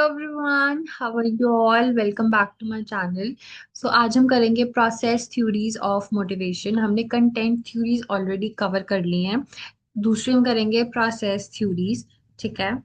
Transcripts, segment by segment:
Everyone, how are you all? Welcome back to my channel. So आज हम करेंगे process theories of motivation. हमने content theories already cover कर ली हैं। दूसरी हम करेंगे प्रोसेस थ्योरीज। ठीक है।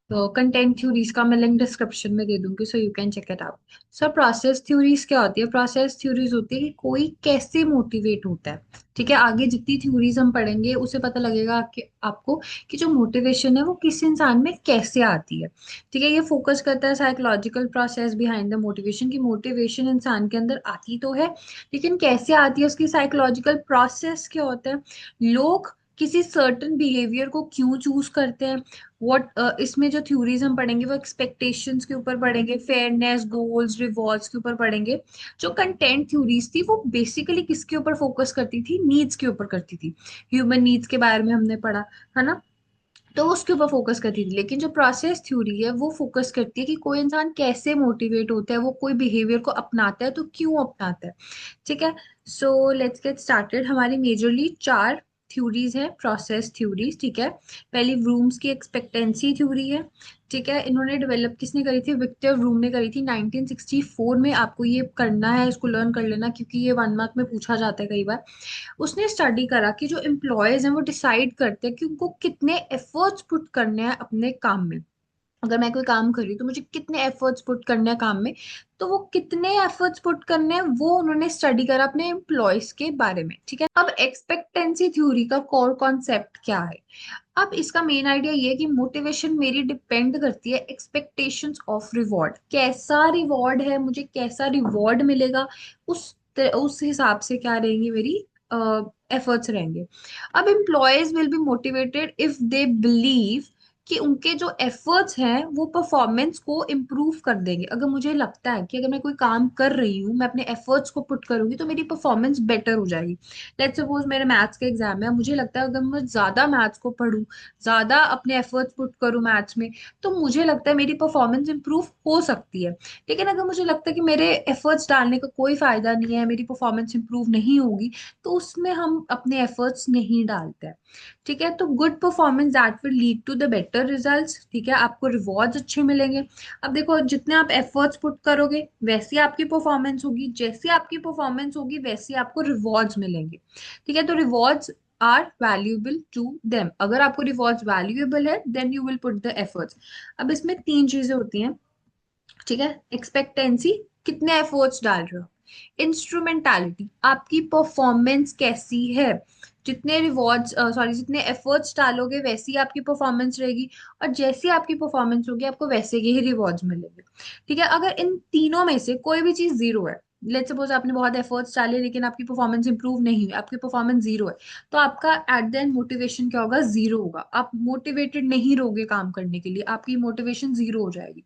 तो कंटेंट थ्योरीज का मैं लिंक डिस्क्रिप्शन में दे दूंगी, so you can check it out. So process theories क्या होती है? प्रोसेस थ्योरीज होती है कि कोई कैसे मोटिवेट होता है। ठीक है, आगे जितनी थ्योरीज हम पढ़ेंगे उससे पता लगेगा कि आपको कि जो मोटिवेशन है वो किस इंसान में कैसे आती है। ठीक है, ये फोकस करता है psychological process behind the motivation, की मोटिवेशन इंसान के अंदर आती तो है लेकिन कैसे आती है, उसकी साइकोलॉजिकल प्रोसेस क्या होता है, लोग किसी सर्टन बिहेवियर को क्यों चूज करते हैं। व्हाट इसमें जो थ्योरीज हम पढ़ेंगे वो एक्सपेक्टेशंस के ऊपर पढ़ेंगे, फेयरनेस, गोल्स, रिवॉर्ड्स के ऊपर पढ़ेंगे। जो कंटेंट थ्योरीज थी वो बेसिकली किसके ऊपर फोकस करती थी? नीड्स के ऊपर करती थी। ह्यूमन नीड्स के बारे में हमने पढ़ा, है ना। तो वो उसके ऊपर फोकस करती थी। लेकिन जो प्रोसेस थ्योरी है वो फोकस करती है कि कोई इंसान कैसे मोटिवेट होता है, वो कोई बिहेवियर को अपनाता है तो क्यों अपनाता है। ठीक है। So let's get started. हमारी मेजरली चार थ्योरीज है, प्रोसेस थ्योरीज। ठीक है। पहली व्रूम्स की एक्सपेक्टेंसी थ्योरी है। ठीक है, इन्होंने डेवलप किसने करी थी? विक्टर व्रूम ने करी थी 1964 में। आपको ये करना है, इसको लर्न कर लेना क्योंकि ये 1 मार्क में पूछा जाता है कई बार। उसने स्टडी करा कि जो एम्प्लॉयज हैं वो डिसाइड करते हैं कि उनको कितने एफर्ट्स पुट करने हैं अपने काम में। अगर मैं कोई काम कर रही हूँ तो मुझे कितने एफर्ट्स पुट करने हैं काम में। तो वो कितने एफर्ट्स पुट करने हैं वो उन्होंने स्टडी करा अपने एम्प्लॉयज के बारे में। ठीक है, अब एक्सपेक्टेंसी थ्योरी का कोर कॉन्सेप्ट क्या है? अब इसका मेन आइडिया ये है कि मोटिवेशन मेरी डिपेंड करती है एक्सपेक्टेशंस ऑफ रिवॉर्ड। कैसा रिवॉर्ड है, मुझे कैसा रिवॉर्ड मिलेगा, उस हिसाब से क्या रहेंगी मेरी एफर्ट्स रहेंगे। अब employees will be motivated if they believe कि उनके जो एफर्ट्स हैं वो परफॉर्मेंस को इम्प्रूव कर देंगे। अगर मुझे लगता है कि अगर मैं कोई काम कर रही हूँ, मैं अपने एफर्ट्स को पुट करूंगी तो मेरी परफॉर्मेंस बेटर हो जाएगी। लेट्स सपोज मेरे मैथ्स का एग्जाम है, मुझे लगता है अगर मैं ज्यादा मैथ्स को पढूं, ज्यादा अपने एफर्ट्स पुट करूं मैथ्स में, तो मुझे लगता है मेरी परफॉर्मेंस इंप्रूव हो सकती है। लेकिन अगर मुझे लगता है कि मेरे एफर्ट्स डालने का कोई फायदा नहीं है, मेरी परफॉर्मेंस इंप्रूव नहीं होगी, तो उसमें हम अपने एफर्ट्स नहीं डालते हैं। ठीक है, तो good performance that will lead to the better results. ठीक है, आपको रिवॉर्ड्स अच्छे मिलेंगे। अब देखो, जितने आप एफर्ट्स पुट करोगे वैसी आपकी परफॉर्मेंस होगी, जैसी आपकी परफॉर्मेंस होगी वैसी आपको रिवॉर्ड्स मिलेंगे। ठीक है, तो rewards are valuable to them. अगर आपको रिवॉर्ड्स वैल्यूएबल है then you will put the efforts. अब इसमें तीन चीजें होती हैं। ठीक है, एक्सपेक्टेंसी, कितने एफर्ट्स डाल रहे हो। इंस्ट्रूमेंटालिटी, आपकी परफॉर्मेंस कैसी है। जितने रिवॉर्ड्स सॉरी जितने एफर्ट्स डालोगे वैसी आपकी परफॉर्मेंस रहेगी, और जैसी आपकी परफॉर्मेंस होगी आपको वैसे के ही रिवॉर्ड्स मिलेंगे। ठीक है, अगर इन तीनों में से कोई भी चीज जीरो है, लेट्स सपोज आपने बहुत एफर्ट्स डाले लेकिन आपकी परफॉर्मेंस इंप्रूव नहीं हुई, आपकी परफॉर्मेंस जीरो है, तो आपका एट द एंड मोटिवेशन क्या होगा? जीरो होगा। आप मोटिवेटेड नहीं रहोगे काम करने के लिए, आपकी मोटिवेशन जीरो हो जाएगी।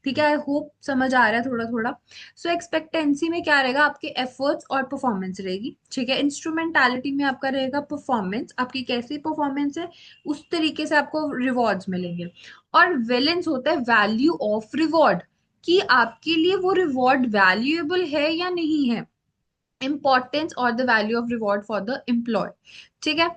ठीक है, आई होप समझ आ रहा है थोड़ा थोड़ा। सो एक्सपेक्टेंसी में क्या रहेगा? आपके एफर्ट्स और परफॉर्मेंस रहेगी। ठीक है, इंस्ट्रूमेंटालिटी में आपका रहेगा परफॉर्मेंस, आपकी कैसी परफॉर्मेंस है उस तरीके से आपको रिवॉर्ड्स मिलेंगे। और वैलेंस होता है वैल्यू ऑफ रिवॉर्ड, कि आपके लिए वो रिवॉर्ड वैल्यूएबल है या नहीं है। इंपॉर्टेंस और the value of reward for the employee. ठीक है,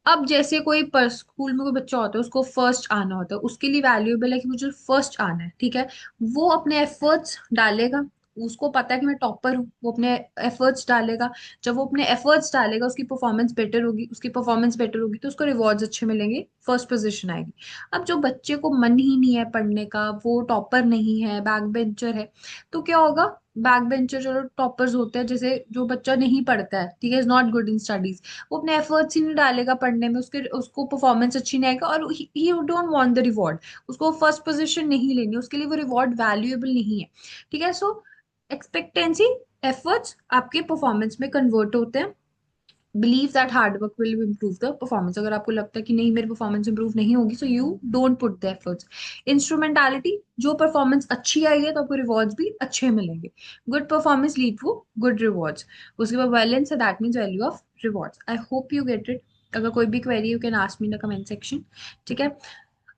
अब जैसे कोई स्कूल में कोई बच्चा होता है उसको फर्स्ट आना होता है, उसके लिए वैल्यूएबल है कि मुझे फर्स्ट आना है। ठीक है, वो अपने एफर्ट्स डालेगा, उसको पता है कि मैं टॉपर हूँ, वो अपने एफर्ट्स डालेगा। जब वो अपने एफर्ट्स डालेगा उसकी परफॉर्मेंस बेटर होगी, उसकी परफॉर्मेंस बेटर होगी तो उसको रिवॉर्ड्स अच्छे मिलेंगे, फर्स्ट पोजीशन आएगी। अब जो बच्चे को मन ही नहीं है पढ़ने का, वो टॉपर नहीं है, बैक बेंचर है, तो क्या होगा? बैक बेंचर जो टॉपर्स होते हैं, जैसे जो बच्चा नहीं पढ़ता है, ठीक है, is not good in studies, वो अपने एफर्ट्स ही नहीं डालेगा पढ़ने में, उसके उसको परफॉर्मेंस अच्छी नहीं आएगा और ही डोंट वांट द रिवॉर्ड। उसको फर्स्ट पोजीशन नहीं लेनी, उसके लिए वो रिवॉर्ड वैल्यूएबल नहीं है। ठीक है, सो एक्सपेक्टेंसी, एफर्ट्स आपके परफॉर्मेंस में कन्वर्ट होते हैं। Believe that hard work will improve the performance, अगर आपको लगता है कि नहीं मेरी परफॉर्मेंस इंप्रूव नहीं होगी so you don't put the efforts. Instrumentality, जो परफॉर्मेंस अच्छी आई है तो आपको रिवॉर्ड्स भी अच्छे मिलेंगे। Good performance lead to good rewards. उसके बाद वैलेंस है, that means value of rewards. I hope you get it. अगर कोई भी query you can ask me in the comment section. ठीक है,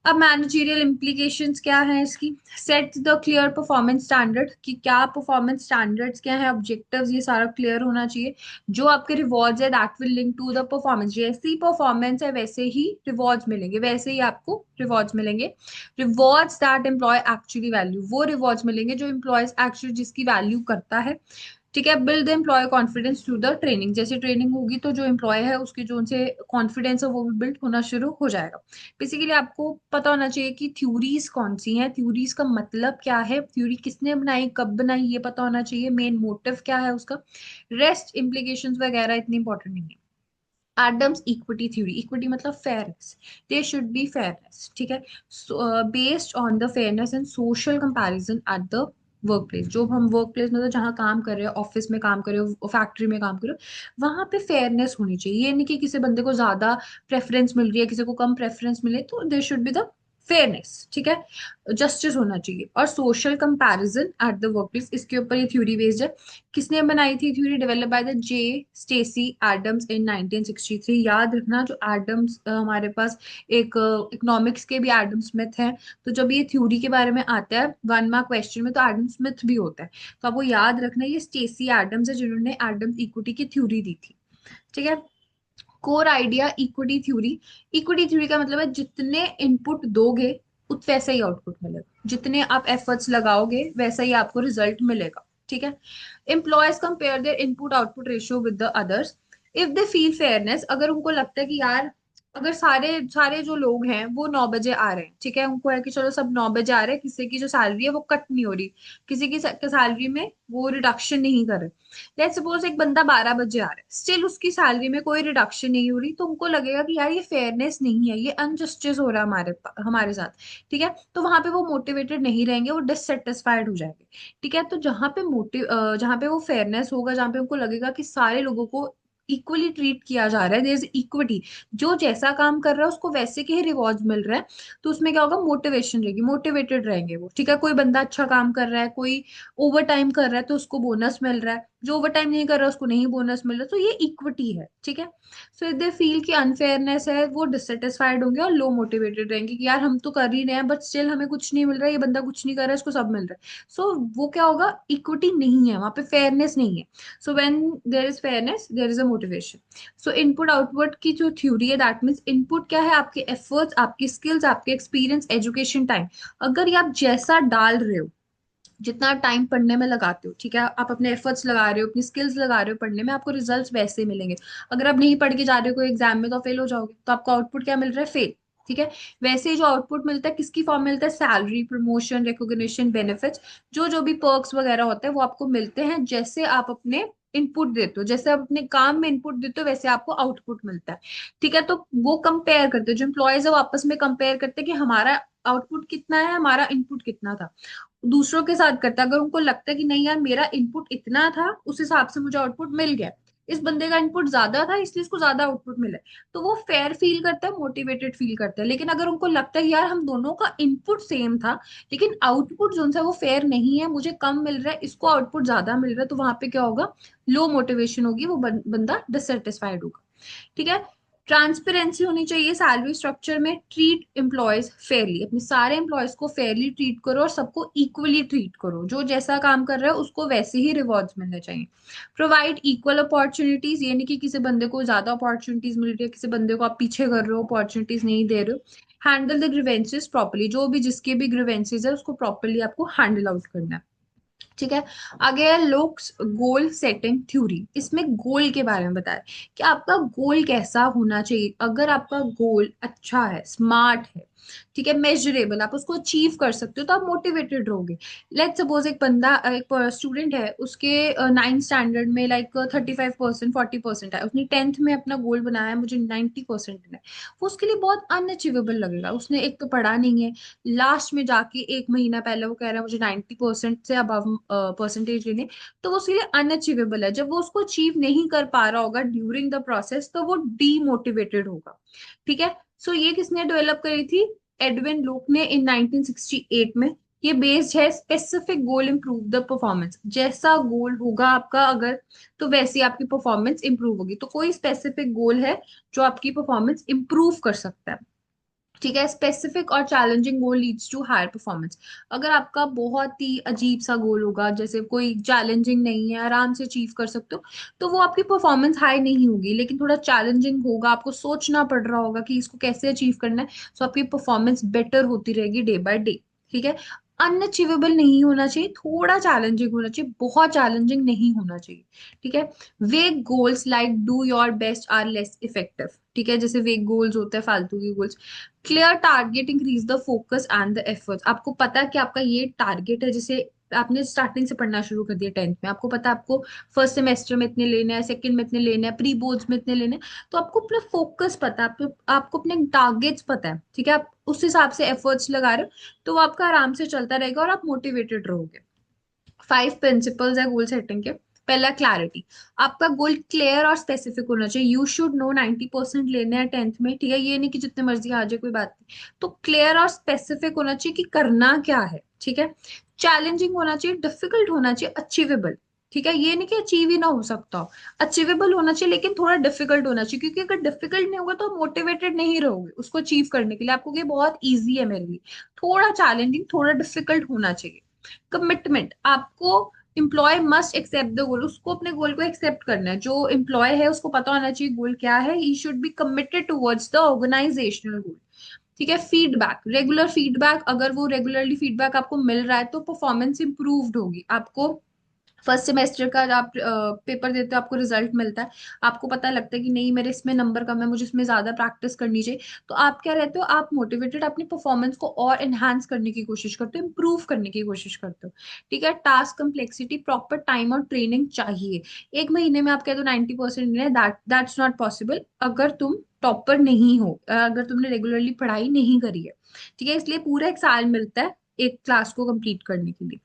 अब मैनेजरियल इम्प्लीकेशंस क्या है इसकी। Set the clear performance standard, कि क्या परफॉर्मेंस स्टैंडर्ड्स क्या है, ऑब्जेक्टिव्स, ये सारा क्लियर होना चाहिए। जो आपके रिवॉर्ड्स है that will link to the performance, जैसी परफॉर्मेंस है वैसे ही रिवॉर्ड्स मिलेंगे, वैसे ही आपको रिवॉर्ड्स मिलेंगे। Rewards that employee actually value, वो रिवॉर्ड्स मिलेंगे जो एम्प्लॉयज एक्चुअली जिसकी वैल्यू करता है। ठीक है। Build employee confidence through the training, जैसे ट्रेनिंग होगी तो जो एम्प्लॉय है उसके जो उनसे कॉन्फिडेंस है वो भी बिल्ड होना शुरू हो जाएगा। बेसिकली आपको पता होना चाहिए कि थ्योरीज कौन सी हैं, थ्योरीज का मतलब क्या है, थ्योरी किसने बनाई, कब बनाई, ये पता होना चाहिए, मेन मोटिव क्या है उसका। रेस्ट इम्प्लीकेशंस वगैरह इतनी इंपॉर्टेंट नहीं है। एडम्स इक्विटी थ्योरी, इक्विटी मतलब fairness, they should be fairness. ठीक है। Based on the fairness and social comparison at the work place, जो हम वर्क प्लेस मतलब जहाँ काम कर रहे हो, ऑफिस में काम कर रहे हो, फैक्ट्री में काम कर रहे हो, वहां पे फेयरनेस होनी चाहिए। ये नहीं कि किसी बंदे को ज्यादा प्रेफरेंस मिल रही है, किसी को कम प्रेफरेंस मिले, तो there should be the fairness. ठीक है। जस्टिस होना चाहिए। और social comparison at the workplace, इसके ऊपर ये थ्योरी बेस्ड है। किसने बनाई थी theory, develop by the J Stacy Adams in 1963। याद रखना, जो एडम्स हमारे पास एक इकोनॉमिक्स के भी एडम स्मिथ हैं, तो जब ये थ्योरी के बारे में आता है 1 मार्क क्वेश्चन में, तो एडम स्मिथ भी होता है। तो आपको याद रखना ये स्टेसी एडम्स है जिन्होंने एडम्स इक्विटी की थ्योरी दी थी। ठीक है। Core idea equity theory, equity theory का मतलब है जितने इनपुट दोगे वैसा ही आउटपुट मिलेगा, जितने आप एफर्ट्स लगाओगे वैसा ही आपको रिजल्ट मिलेगा। ठीक है। Employees compare there input output ratio with the others. If they feel fairness, अगर उनको लगता है कि यार अगर सारे सारे जो लोग हैं वो 9 बजे आ रहे हैं, ठीक है, उनको है कि चलो सब 9 बजे आ रहे हैं, किसी की जो सैलरी है वो कट नहीं हो रही, किसी की सैलरी में वो रिडक्शन नहीं कर रहे। लेट्स सपोज एक बंदा 12 बजे आ रहा है, स्टिल उसकी सैलरी में कोई रिडक्शन नहीं हो रही, तो उनको लगेगा कि यार ये फेयरनेस नहीं है, ये अनजस्टिस हो रहा है हमारे साथ। ठीक है। तो वहां पे वो मोटिवेटेड नहीं रहेंगे, वो डिससेटिस्फाइड हो जाएंगे। ठीक है। तो जहाँ पे वो फेयरनेस होगा, जहाँ पे उनको लगेगा कि सारे लोगों को इक्वली ट्रीट किया जा रहा है, देयर इज इक्विटी, जो जैसा काम कर रहा है उसको वैसे के ही रिवॉर्ड्स मिल रहे हैं, तो उसमें क्या होगा, मोटिवेशन रहेगी, मोटिवेटेड रहेंगे वो। ठीक है। कोई बंदा अच्छा काम कर रहा है, कोई ओवर टाइम कर रहा है तो उसको बोनस मिल रहा है, जो ओवर टाइम नहीं कर रहा है उसको नहीं बोनस मिल रहा, तो ये इक्विटी है। ठीक है। सो इफ दे फील कि अनफेयरनेस है, वो डिससेटिस्फाइड होंगे और लो मोटिवेटेड रहेंगे कि यार हम तो कर ही रहे हैं बट स्टिल हमें कुछ नहीं मिल रहा है, ये बंदा कुछ नहीं कर रहा है, इसको सब मिल रहा है। सो वो क्या होगा, इक्विटी नहीं है वहां पे, फेयरनेस नहीं है। So when there is fairness there is a motivation. So input output की जो थ्योरी है, दैट मीन्स इनपुट क्या है, आपके एफर्ट्स, आपकी स्किल्स, आपके एक्सपीरियंस, एजुकेशन, टाइम। अगर ये आप जैसा डाल रहे हो, जितना टाइम पढ़ने में लगाते हो, ठीक है, आप अपने एफर्ट्स लगा रहे हो, अपनी स्किल्स लगा रहे हो पढ़ने में, आपको रिजल्ट्स वैसे ही मिलेंगे। अगर आप नहीं पढ़ के जा रहे हो कोई एग्जाम में तो फेल हो जाओगे, तो आपको आउटपुट क्या मिल रहा है, फेल। ठीक है। वैसे ही जो आउटपुट मिलता है किसकी फॉर्म में मिलता है, सैलरी, प्रमोशन, रिकॉग्निशन, बेनिफिट्स, जो जो भी पर्क्स वगैरह होते हैं वो आपको मिलते हैं जैसे आप अपने इनपुट देते हो, जैसे आप अपने काम में इनपुट देते हो वैसे आपको आउटपुट मिलता है। ठीक है। तो वो कंपेयर करते हैं, जो एम्प्लॉयज है वो आपस में कंपेयर करते हैं कि हमारा आउटपुट कितना है, हमारा इनपुट कितना था, दूसरों के साथ करता है। अगर उनको लगता है कि नहीं यार मेरा इनपुट इतना था, उस हिसाब से मुझे आउटपुट मिल गया, इस बंदे का इनपुट ज्यादा था इसलिए इसको ज्यादा आउटपुट मिला है, तो वो फेयर फील करता है, मोटिवेटेड फील करता है। लेकिन अगर उनको लगता है कि यार हम दोनों का इनपुट सेम था लेकिन आउटपुट जो है वो फेयर नहीं है, मुझे कम मिल रहा है, इसको आउटपुट ज्यादा मिल रहा है, तो वहां पे क्या होगा, लो मोटिवेशन होगी, वो बंदा डिससेटिस्फाइड होगा। ठीक है। ट्रांसपेरेंसी होनी चाहिए सैलरी स्ट्रक्चर में। ट्रीट एम्प्लॉयज फेयरली, अपने सारे एम्प्लॉयज को फेयरली ट्रीट करो और सबको इक्वली ट्रीट करो, जो जैसा काम कर रहा है उसको वैसे ही रिवॉर्ड्स मिलने चाहिए। प्रोवाइड इक्वल अपॉर्चुनिटीज, ये नहीं कि किसी बंदे को ज्यादा अपॉर्चुनिटीज मिल रही है, किसी बंदे को आप पीछे कर रहे हो, अपॉर्चुनिटीज नहीं दे रहे हो। हैंडल द ग्रीवेंसेस प्रॉपरली, जो भी जिसके भी ग्रीवेंसेस है उसको प्रॉपरली आपको हैंडल आउट करना है। ठीक है। आगे है लोग गोल सेटिंग थ्योरी, इसमें गोल के बारे में बताया कि आपका गोल कैसा होना चाहिए। अगर आपका गोल अच्छा है, स्मार्ट है, ठीक है, मेजरेबल, आप उसको अचीव कर सकते हो, तो आप मोटिवेटेड रहोगे। लेट्स सपोज एक बंदा, एक स्टूडेंट है, उसके 9th स्टैंडर्ड में लाइक 35% 40% है, उसने 10th में अपना गोल बनाया है मुझे 90% है, वो उसके लिए बहुत अनअचीवेबल लगेगा। उसने एक तो पढ़ा नहीं है, लास्ट में जाके एक महीना पहले वो कह रहा है मुझे 90% से अबव परसेंटेज लेने, तो वो उसके लिए अनअचीवेबल है। जब वो उसको अचीव नहीं कर पा रहा होगा ड्यूरिंग द प्रोसेस, तो वो डीमोटिवेटेड होगा। ठीक है। सो ये किसने डेवलप करी थी, एडविन लूक ने इन 1968 में। ये बेस्ड है specific goal improve the performance, जैसा गोल होगा आपका अगर, तो वैसी आपकी परफॉर्मेंस इंप्रूव होगी। तो कोई स्पेसिफिक गोल है जो आपकी परफॉर्मेंस इंप्रूव कर सकता है। ठीक है। स्पेसिफिक और challenging goal leads to higher performance. अगर आपका बहुत ही अजीब सा गोल होगा, जैसे कोई चैलेंजिंग नहीं है, आराम से अचीव कर सकते हो, तो वो आपकी परफॉर्मेंस हाई नहीं होगी। लेकिन थोड़ा चैलेंजिंग होगा, आपको सोचना पड़ रहा होगा कि इसको कैसे अचीव करना है, तो आपकी परफॉर्मेंस बेटर होती रहेगी डे बाय डे। ठीक है। अनअचीवेबल नहीं होना चाहिए, थोड़ा चैलेंजिंग होना चाहिए, बहुत चैलेंजिंग नहीं होना चाहिए। ठीक है। Vague goals like do your best are less effective. ठीक है, जैसे वेग गोल्स होते हैं, फालतू की goals. Clear target increase the focus and the effort. आपको पता है कि आपका ये टारगेट है, जिसे आपने स्टार्टिंग से पढ़ना शुरू कर दिया 10th में, आपको पता है आपको फर्स्ट सेमेस्टर में इतने लेने हैं, सेकंड में इतने लेने हैं, प्री बोर्ड्स में इतने लेने हैं। तो आपको अपना फोकस पता है, आपको अपने टारगेट्स पता है। ठीक है, आप उस हिसाब से एफर्ट्स लगा रहे हो, तो वो आपका आराम से चलता रहेगा और आप मोटिवेटेड रहोगे। 5 प्रिंसिपल्स है गोल सेटिंग के। पहला, क्लैरिटी। आपका गोल क्लियर और स्पेसिफिक होना चाहिए। यू शुड नो 90% लेने हैं 10th में। ठीक है, ये नहीं कि जितने मर्जी आ जाए कोई बात नहीं। तो क्लियर और स्पेसिफिक होना चाहिए कि करना क्या है। ठीक है। चैलेंजिंग होना चाहिए, डिफिकल्ट होना चाहिए, अचीवेबल। ठीक है, ये नहीं कि अचीव ही ना हो सकता हो। अचीवेबल होना चाहिए, लेकिन थोड़ा डिफिकल्ट होना चाहिए, क्योंकि अगर डिफिकल्ट नहीं होगा तो मोटिवेटेड नहीं रहोगे उसको अचीव करने के लिए। आपको ये बहुत ईजी है मेरे लिए। थोड़ा चैलेंजिंग, थोड़ा डिफिकल्ट होना चाहिए। कमिटमेंट। आपको employee must accept the goal. उसको अपने गोल को एक्सेप्ट करना है। जो एम्प्लॉय है उसको पता होना चाहिए गोल क्या है। He should be committed towards the organisational goal. ठीक है। Feedback, regular feedback. अगर वो रेगुलरली फीडबैक आपको मिल रहा है तो परफॉर्मेंस इंप्रूव्ड होगी। आपको फर्स्ट सेमेस्टर का आप पेपर देते हो, आपको रिजल्ट मिलता है, आपको पता लगता है कि नहीं मेरे इसमें नंबर कम है, मुझे इसमें ज्यादा प्रैक्टिस करनी चाहिए। तो आप क्या रहते हो, आप मोटिवेटेड, अपनी परफॉर्मेंस को और एनहांस करने की कोशिश करते हो, इंप्रूव करने की कोशिश करते हो। ठीक है। टास्क कम्प्लेक्सिटी, प्रॉपर टाइम और ट्रेनिंग चाहिए। एक महीने में आप कह दो 90% दैट्स नॉट पॉसिबल, अगर तुम टॉपर नहीं हो, अगर तुमने रेगुलरली पढ़ाई नहीं करी है। ठीक है, इसलिए पूरा एक साल मिलता है एक क्लास को कंप्लीट करने के लिए।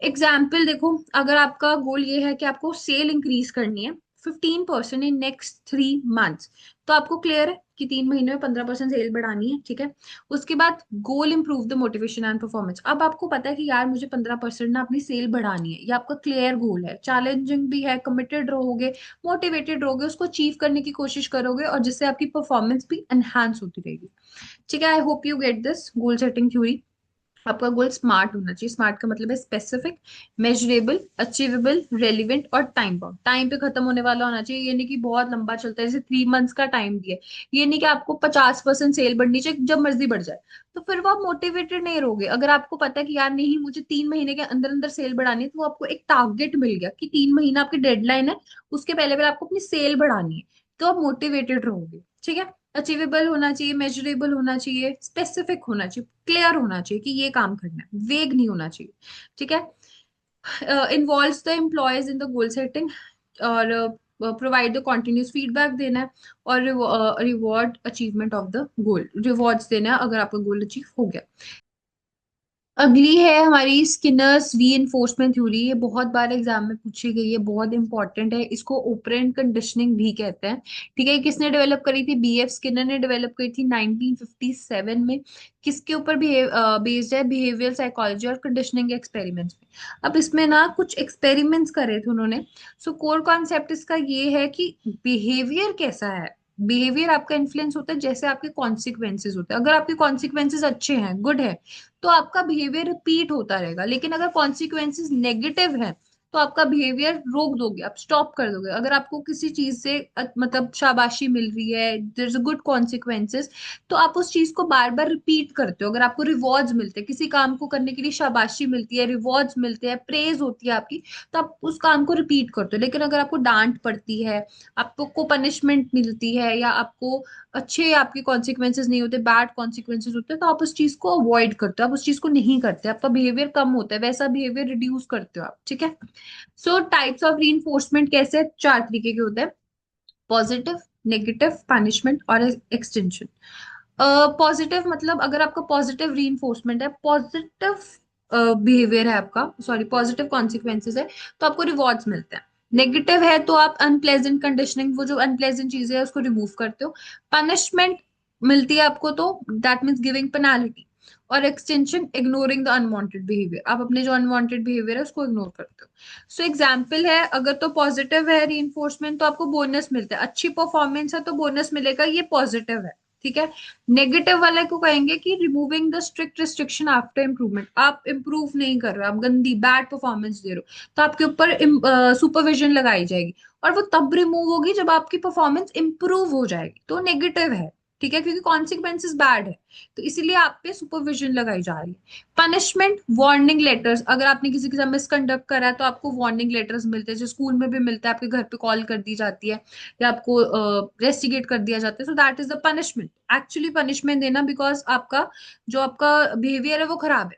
एग्जाम्पल देखो, अगर आपका गोल ये है कि आपको सेल इंक्रीज करनी है 15% इन नेक्स्ट 3 मंथ्स, तो आपको क्लियर है कि 3 महीने में 15% सेल बढ़ानी है। ठीक है। उसके बाद goal improve the motivation and performance. अब आपको पता है कि यार मुझे 15% ना अपनी सेल बढ़ानी है, ये आपका क्लियर गोल है, चैलेंजिंग भी है, कमिटेड रहोगे, मोटिवेटेड रहोगे, उसको अचीव करने की कोशिश करोगे, और जिससे आपकी परफॉर्मेंस भी एनहांस होती रहेगी। ठीक है। आई hope you get this goal setting theory. आपका गोल स्मार्ट होना चाहिए। स्मार्ट का मतलब है स्पेसिफिक, मेजरेबल, अचीवेबल, रेलिवेंट और टाइम बाउंड। टाइम पे खत्म होने वाला होना चाहिए। ये नहीं कि बहुत लंबा चलता है, जैसे 3 मंथ्स का टाइम दिया है, ये नहीं कि आपको 50% सेल बढ़नी चाहिए जब मर्जी बढ़ जाए, तो फिर वो आप मोटिवेटेड नहीं रहोगे। अगर आपको पता है कि यार नहीं मुझे 3 महीने के अंदर अंदर सेल बढ़ानी है, तो वो आपको एक टारगेट मिल गया कि 3 महीना आपकी डेडलाइन है, उसके पहले पहले आपको अपनी सेल बढ़ानी है, तो आप मोटिवेटेड रहोगे। ठीक है। अचीवेबल होना चाहिए, मेजरेबल होना चाहिए, स्पेसिफिक होना चाहिए, क्लियर होना चाहिए कि ये काम करना है, वेग नहीं होना चाहिए। ठीक है। Involves the employees in the goal setting, और प्रोवाइड द कॉन्टिन्यूस फीडबैक देना है, और reward achievement of the goal, rewards देना है अगर आपका गोल अचीव हो गया। अगली है हमारी स्किनर्स रीइंफोर्समेंट थ्योरी। ये बहुत बार एग्जाम में पूछी गई है, बहुत इंपॉर्टेंट है। इसको ओपरेंट कंडीशनिंग भी कहते हैं। ठीक है। किसने डेवलप करी थी? बीएफ स्किनर ने डेवलप करी थी 1957 में। किसके ऊपर बेस्ड है? बिहेवियर साइकोलॉजी और कंडीशनिंग एक्सपेरिमेंट्स में। अब इसमें ना कुछ एक्सपेरिमेंट्स करे थे उन्होंने। सो कोर कॉन्सेप्ट इसका ये है कि बिहेवियर कैसा है, बिहेवियर आपका इन्फ्लुएंस होता है जैसे आपके कॉन्सिक्वेंसेज होते हैं। अगर आपके कॉन्सिक्वेंसेज अच्छे हैं, गुड है, तो आपका बिहेवियर रिपीट होता रहेगा। लेकिन अगर कॉन्सिक्वेंसेज नेगेटिव है, तो आपका बिहेवियर रोक दोगे, आप स्टॉप कर दोगे। अगर आपको किसी चीज से मतलब शाबाशी मिल रही है, there is a good consequences, तो आप उस चीज को बार बार रिपीट करते हो। अगर आपको रिवॉर्ड्स मिलते हैं, किसी काम को करने के लिए शाबाशी मिलती है, रिवॉर्ड्स मिलते हैं, प्रेज होती है आपकी, तो आप उस काम को रिपीट करते हो। लेकिन अगर आपको डांट पड़ती है, आपको पनिशमेंट मिलती है, या आपको अच्छे आपके कॉन्सिक्वेंसेज नहीं होते, बैड कॉन्सिक्वेंसेज होते हैं, तो आप उस चीज को अवॉइड करते हो, आप उस चीज को नहीं करते, आपका बिहेवियर कम होता है, वैसा बिहेवियर रिड्यूस करते हो आप। ठीक है। सो टाइप्स ऑफ रीइंफोर्समेंट कैसे हैं? 4 तरीके के होते हैं: पॉजिटिव, नेगेटिव, पनिशमेंट और एक्सटेंशन। पॉजिटिव मतलब अगर आपका पॉजिटिव रीइंफोर्समेंट है, पॉजिटिव बिहेवियर है आपका, सॉरी पॉजिटिव कॉन्सिक्वेंसेज है, तो आपको रिवॉर्ड्स मिलते हैं। नेगेटिव है तो आप अनप्लेजेंट कंडीशनिंग, वो जो अनप्लेजेंट चीजें है उसको रिमूव करते हो। पनिशमेंट मिलती है आपको तो दैट मीन्स गिविंग पेनाल्टी। और extension, ignoring the unwanted behaviour, आप अपने जो अनवांटेड बिहेवियर है उसको इग्नोर करते हो। सो एग्जाम्पल है, अगर तो पॉजिटिव है रीइंफोर्समेंट तो आपको बोनस मिलता है, अच्छी परफॉर्मेंस है तो बोनस मिलेगा, ये पॉजिटिव है। ठीक है। नेगेटिव वाले को कहेंगे कि removing the strict restriction after improvement, आप इम्प्रूव नहीं कर रहे हो, आप गंदी बैड परफॉर्मेंस दे रहे हो, तो आपके ऊपर सुपरविजन लगाई जाएगी। और वो तब रिमूव होगी जब आपकी परफॉर्मेंस इंप्रूव हो जाएगी, तो नेगेटिव है। ठीक है, क्योंकि कॉन्सिक्वेंसेस बैड है, तो इसीलिए आप पे सुपरविजन लगाई जा रही है। पनिशमेंट, वार्निंग लेटर्स, अगर आपने किसी के साथ मिसकंडक्ट करा है तो आपको वार्निंग लेटर्स मिलते हैं, जो स्कूल में भी मिलता है, आपके घर पे कॉल कर दी जाती है या आपको रेस्टिगेट कर दिया जाता है। So that is the punishment, actually punishment देना, बिकॉज आपका जो आपका बिहेवियर है वो खराब है।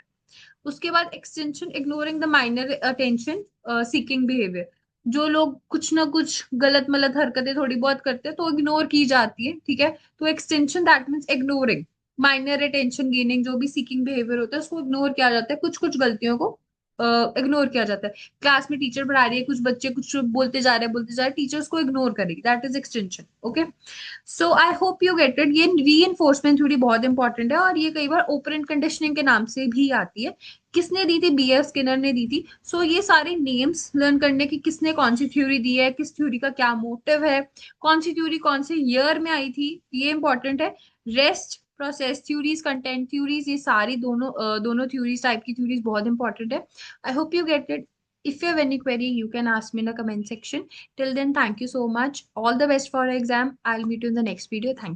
उसके बाद extension, ignoring the minor attention seeking behaviour, जो लोग कुछ ना कुछ गलत मलत हरकतें थोड़ी बहुत करते हैं तो इग्नोर की जाती है। ठीक है, तो extension that means ignoring minor attention gaining, जो भी सीकिंग बिहेवियर होता है उसको इग्नोर किया जाता है, कुछ कुछ गलतियों को इग्नोर किया जाता है। क्लास में टीचर पढ़ा रही है, कुछ बच्चे कुछ बोलते जा रहे हैं, टीचर्स को इग्नोर करेगी, that is extension. Okay, so I hope you get it. ये री थ्योरी बहुत इंपॉर्टेंट है, और ये कई बार ओपरेंट कंडीशनिंग के नाम से भी आती है। किसने दी थी? बीएफ स्किनर ने दी थी। सो ये सारे नेम्स लर्न करने की, किसने कौन सी थ्योरी दी है, किस थ्योरी का क्या मोटिव है, कौन सी थ्योरी कौन से ईयर में आई थी, ये इंपॉर्टेंट है। Rest, process theories, content theories, ये सारी दोनों थ्योरीज, टाइप की थ्योरीज बहुत इंपॉर्टेंट है। I hope you get it. If you have any query, you can ask me in the comment section. Till then, thank you so much. All the best for your exam. I'll meet you in the next video. Thank you.